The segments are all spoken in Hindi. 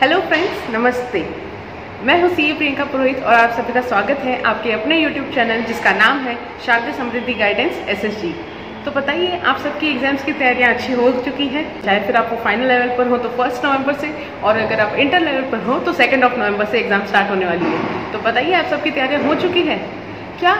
हेलो फ्रेंड्स, नमस्ते। मैं हूँ सीए प्रियंका पुरोहित और आप सभी का स्वागत है आपके अपने यूट्यूब चैनल जिसका नाम है शारदा समृद्धि गाइडेंस एसएसजी। तो बताइए, आप सबकी एग्जाम्स की तैयारियां अच्छी हो चुकी हैं, चाहे फिर आप फाइनल लेवल पर हो तो 1 नवंबर से, और अगर आप इंटर लेवल पर हो तो 2 नवंबर से एग्जाम स्टार्ट होने वाली है। तो बताइए, आप सबकी तैयारियां हो चुकी है क्या?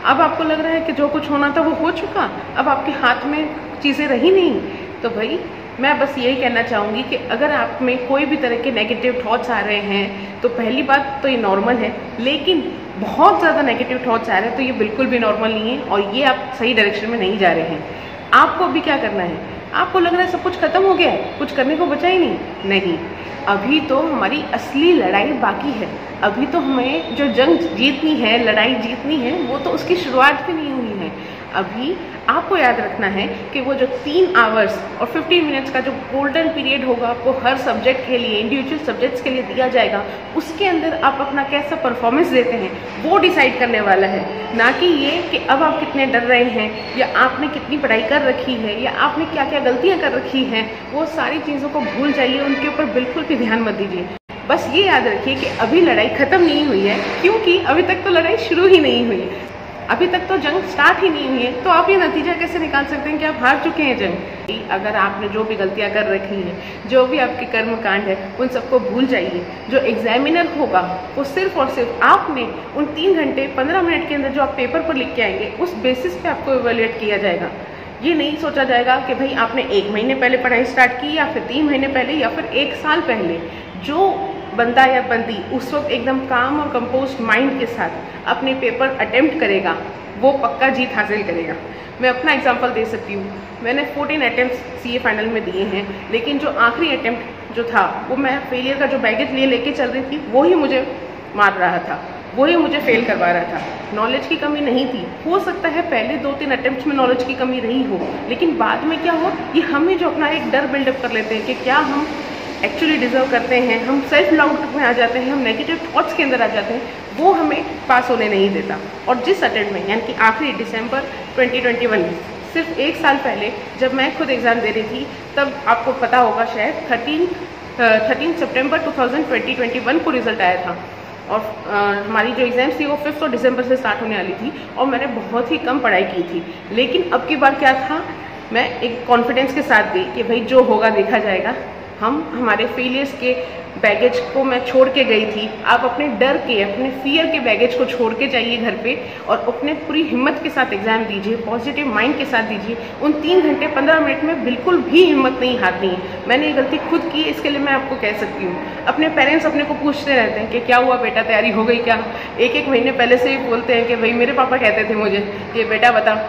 अब आपको लग रहा है कि जो कुछ होना था वो हो चुका, अब आपके हाथ में चीज़ें रही नहीं? तो भाई मैं बस यही कहना चाहूँगी कि अगर आप में कोई भी तरह के नेगेटिव थॉट्स आ रहे हैं तो पहली बात तो ये नॉर्मल है, लेकिन बहुत ज़्यादा नेगेटिव थॉट्स आ रहे हैं तो ये बिल्कुल भी नॉर्मल नहीं है और ये आप सही डायरेक्शन में नहीं जा रहे हैं। आपको अभी क्या करना है? आपको लग रहा है सब कुछ खत्म हो गया है, कुछ करने को बचा ही नहीं, अभी तो हमारी असली लड़ाई बाकी है। अभी तो हमें जो जंग जीतनी है, लड़ाई जीतनी है, वो तो उसकी शुरुआत भी नहीं हुई है। अभी आपको याद रखना है कि वो जो 3 आवर्स और 15 मिनट्स का जो गोल्डन पीरियड होगा आपको हर सब्जेक्ट के लिए, इंडिविजुअल सब्जेक्ट्स के लिए दिया जाएगा, उसके अंदर आप अपना कैसा परफॉर्मेंस देते हैं वो डिसाइड करने वाला है, ना कि ये कि अब आप कितने डर रहे हैं या आपने कितनी पढ़ाई कर रखी है या आपने क्या क्या गलतियां कर रखी हैं। वो सारी चीज़ों को भूल जाइए, उनके ऊपर बिल्कुल भी ध्यान मत दीजिए। बस ये याद रखिए कि अभी लड़ाई खत्म नहीं हुई है, क्योंकि अभी तक तो लड़ाई शुरू ही नहीं हुई है, अभी तक तो जंग स्टार्ट ही नहीं हुई है। तो आप ये नतीजा कैसे निकाल सकते हैं कि आप हार चुके हैं जंग? अगर आपने जो भी गलतियां कर रखी हैं, जो भी आपके कर्मकांड है, उन सबको भूल जाइए। जो एग्जामिनर होगा वो सिर्फ और सिर्फ आपने उन 3 घंटे 15 मिनट के अंदर जो आप पेपर पर लिख के आएंगे उस बेसिस पे आपको इवेल्युएट किया जाएगा। ये नहीं सोचा जाएगा कि भाई आपने 1 महीने पहले पढ़ाई स्टार्ट की या फिर 3 महीने पहले या फिर 1 साल पहले। जो बंदा या बंदी उस वक्त एकदम काम और कंपोज्ड माइंड के साथ अपने पेपर अटेम्प्ट करेगा वो पक्का जीत हासिल करेगा। मैं अपना एग्जांपल दे सकती हूँ। मैंने 14 अटेम्प्ट सीए फाइनल में दिए हैं, लेकिन जो आखिरी अटेम्प्ट जो था वो मैं फेलियर का जो बैगेज लेके चल रही थी वो ही मुझे मार रहा था, वही मुझे फेल करवा रहा था। नॉलेज की कमी नहीं थी, हो सकता है पहले 2-3 अटेम्प्ट्स में नॉलेज की कमी रही हो, लेकिन बाद में क्या हो, ये हमें जो अपना एक डर बिल्डअप कर लेते हैं कि क्या हम एक्चुअली डिजर्व करते हैं, हम सेल्फ डाउट में आ जाते हैं, हम नेगेटिव थॉट्स के अंदर आ जाते हैं, वो हमें पास होने नहीं देता। और जिस अटेम्प्ट में यानी कि आखिरी दिसंबर 2021 में, सिर्फ 1 साल पहले जब मैं खुद एग्ज़ाम दे रही थी, तब आपको पता होगा शायद 13 सितंबर 2021 को रिजल्ट आया था और हमारी जो एग्ज़ाम्स थी वो 5 दिसंबर से स्टार्ट होने वाली थी और मैंने बहुत ही कम पढ़ाई की थी। लेकिन अब की बार क्या था, मैं एक कॉन्फिडेंस के साथ गई कि भाई जो होगा देखा जाएगा। हमारे फेलियर्स के बैगेज को मैं छोड़ के गई थी। आप अपने डर के, अपने फियर के बैगेज को छोड़ के जाइए घर पे और अपने पूरी हिम्मत के साथ एग्जाम दीजिए, पॉजिटिव माइंड के साथ दीजिए। उन 3 घंटे 15 मिनट में बिल्कुल भी हिम्मत नहीं हारनी है। मैंने ये गलती खुद की, इसके लिए मैं आपको कह सकती हूँ। अपने पेरेंट्स अपने को पूछते रहते हैं कि क्या हुआ बेटा, तैयारी हो गई क्या? 1 महीने पहले से ही बोलते हैं कि भाई, मेरे पापा कहते थे मुझे कि बेटा बता,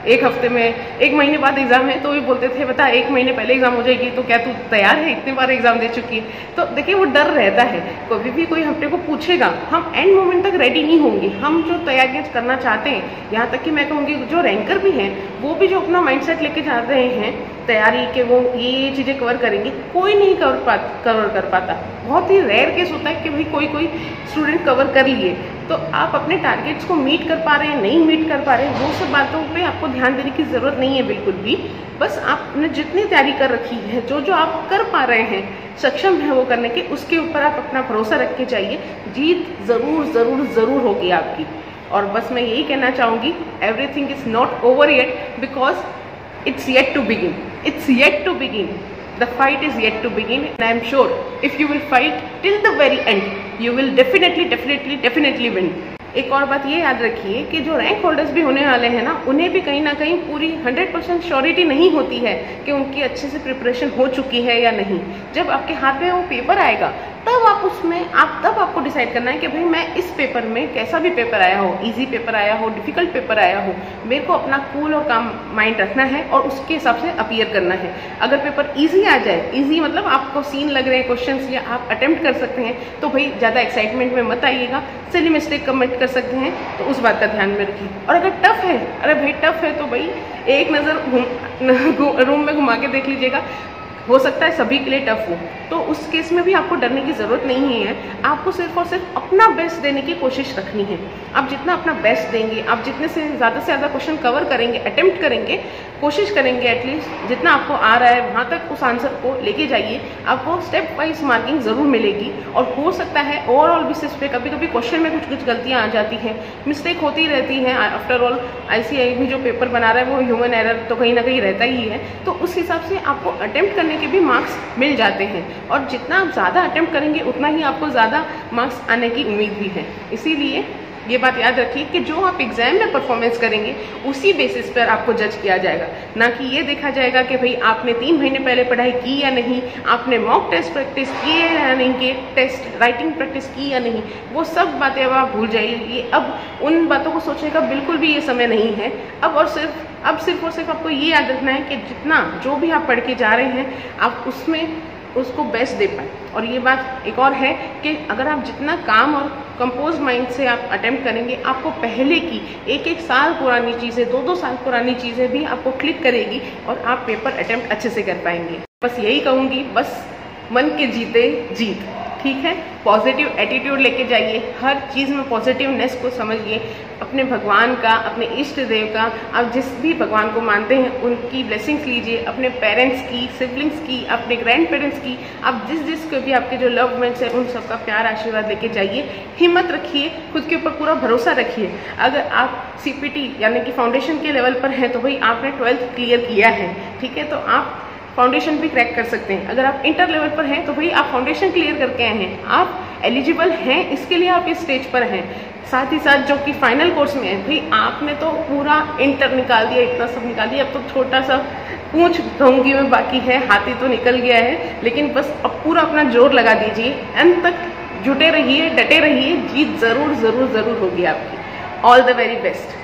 1 हफ्ते में 1 महीने बाद एग्जाम है तो भी बोलते थे बता 1 महीने पहले एग्जाम हो जाएगी तो क्या तू तैयार है? इतने बार एग्जाम दे चुकी है। तो देखिए, वो डर रहता है। कभी भी कोई अपने को पूछेगा, हम एंड मोमेंट तक रेडी नहीं होंगे। हम जो तैयारियां करना चाहते हैं, यहाँ तक कि मैं कहूँगी जो रैंकर भी हैं वो भी जो अपना माइंडसेट लेके जा रहे हैं तैयारी के, वो ये चीज़ें कवर करेंगे, कोई नहीं कवर कर पाता। बहुत ही रेयर केस होता है कि भाई कोई स्टूडेंट कवर कर लिए। तो आप अपने टारगेट्स को मीट कर पा रहे हैं, नहीं मीट कर पा रहे हैं, वो सब बातों पे आपको ध्यान देने की ज़रूरत नहीं है बिल्कुल भी। बस आपने जितनी तैयारी कर रखी है, जो आप कर पा रहे हैं, सक्षम है वो करने के, उसके ऊपर आप अपना भरोसा रख के जाइए। जीत ज़रूर ज़रूर ज़रूर होगी आपकी। और बस मैं यही कहना चाहूँगी, everything is not over yet because it's yet to begin. It's yet to begin. The fight is yet to begin, and I am sure if you will fight till the very end, you will definitely win. एक और बात ये याद रखिए कि जो रैंक होल्डर्स भी होने वाले हैं ना, उन्हें भी कहीं ना कहीं पूरी 100% श्योरिटी नहीं होती है कि उनकी अच्छे से प्रिपरेशन हो चुकी है या नहीं। जब आपके हाथ में वो पेपर आएगा तब आपको डिसाइड करना है कि भाई मैं इस पेपर में, कैसा भी पेपर आया हो, इजी पेपर आया हो, डिफिकल्ट पेपर आया हो, मेरे को अपना कूल और काम माइंड रखना है और उसके हिसाब से अपीयर करना है। अगर पेपर इजी आ जाए, इजी मतलब आपको सीन लग रहे हैं क्वेश्चंस या आप अटेम्प्ट कर सकते हैं, तो भाई ज़्यादा एक्साइटमेंट में मत आइएगा, सिली मिस्टेक कमिट कर सकते हैं, तो उस बात का ध्यान में रखिए। और अगर टफ है, अरे भाई टफ है तो भाई एक नज़र रूम में घुमा के देख लीजिएगा, हो सकता है सभी के लिए टफ हो, तो उस केस में भी आपको डरने की ज़रूरत नहीं है। आपको सिर्फ और सिर्फ अपना बेस्ट देने की कोशिश रखनी है। आप जितना अपना बेस्ट देंगे, आप जितने से ज़्यादा क्वेश्चन कवर करेंगे, अटेम्प्ट करेंगे, कोशिश करेंगे एटलीस्ट जितना आपको आ रहा है वहाँ तक उस आंसर को लेके जाइए, आपको स्टेप वाइज मार्किंग ज़रूर मिलेगी। और हो सकता है ओवरऑल बेसिस पे कभी कभी क्वेश्चन में कुछ गलतियाँ आ जाती हैं, मिस्टेक होती रहती है। आफ्टर ऑल ICAI भी जो पेपर बना रहा है वो ह्यूमन एरर तो कहीं ना कहीं रहता ही है, तो उस हिसाब से आपको अटेम्प्ट करने के भी मार्क्स मिल जाते हैं। और जितना आप ज़्यादा अटेम्प्ट करेंगे उतना ही आपको ज़्यादा मार्क्स आने की उम्मीद भी है। इसीलिए ये बात याद रखिए कि जो आप एग्जाम में परफॉर्मेंस करेंगे उसी बेसिस पर आपको जज किया जाएगा, ना कि ये देखा जाएगा कि भाई आपने 3 महीने पहले पढ़ाई की या नहीं, आपने मॉक टेस्ट प्रैक्टिस की है या नहीं, कि टेस्ट राइटिंग प्रैक्टिस की या नहीं। वो सब बातें अब आप भूल जाइए। ये अब उन बातों को सोचने का बिल्कुल भी ये समय नहीं है। अब सिर्फ और सिर्फ आपको ये याद रखना है कि जितना जो भी आप पढ़ के जा रहे हैं आप उसको बेस्ट दे पाए। और ये बात एक और है कि अगर आप जितना काम और कंपोज माइंड से आप अटेम्प्ट करेंगे, आपको पहले की 1-1 साल पुरानी चीज़ें, 2-2 साल पुरानी चीज़ें भी आपको क्लिक करेगी और आप पेपर अटेम्प्ट अच्छे से कर पाएंगे। बस यही कहूँगी, बस मन के जीते जीत, ठीक है। पॉजिटिव एटीट्यूड लेके जाइए, हर चीज़ में पॉजिटिवनेस को समझिए। अपने भगवान का, अपने इष्ट देव का, आप जिस भी भगवान को मानते हैं उनकी ब्लेसिंग्स लीजिए, अपने पेरेंट्स की, सिबलिंग्स की, अपने ग्रैंड पेरेंट्स की, आप जिस को भी आपके जो लव मेट्स हैं उन सबका प्यार आशीर्वाद लेके जाइए। हिम्मत रखिए, खुद के ऊपर पूरा भरोसा रखिए। अगर आप CPT यानी कि फाउंडेशन के लेवल पर हैं तो भाई आपने 12th क्लियर किया है, ठीक है, तो आप फाउंडेशन भी क्रैक कर सकते हैं। अगर आप इंटर लेवल पर हैं तो भाई आप फाउंडेशन क्लियर करके आए हैं, आप एलिजिबल हैं, इसके लिए आप इस स्टेज पर हैं। साथ ही साथ जो कि फाइनल कोर्स में है, भाई आपने तो पूरा इंटर निकाल दिया, इतना सब निकाल दिया, अब तो छोटा सा पूंछ भौंगी में बाकी है, हाथी तो निकल गया है। लेकिन बस अब पूरा अपना जोर लगा दीजिए, अंत तक जुटे रहिए, डटे रहिए, जीत जरूर जरूर जरूर होगी आपकी। All the very best.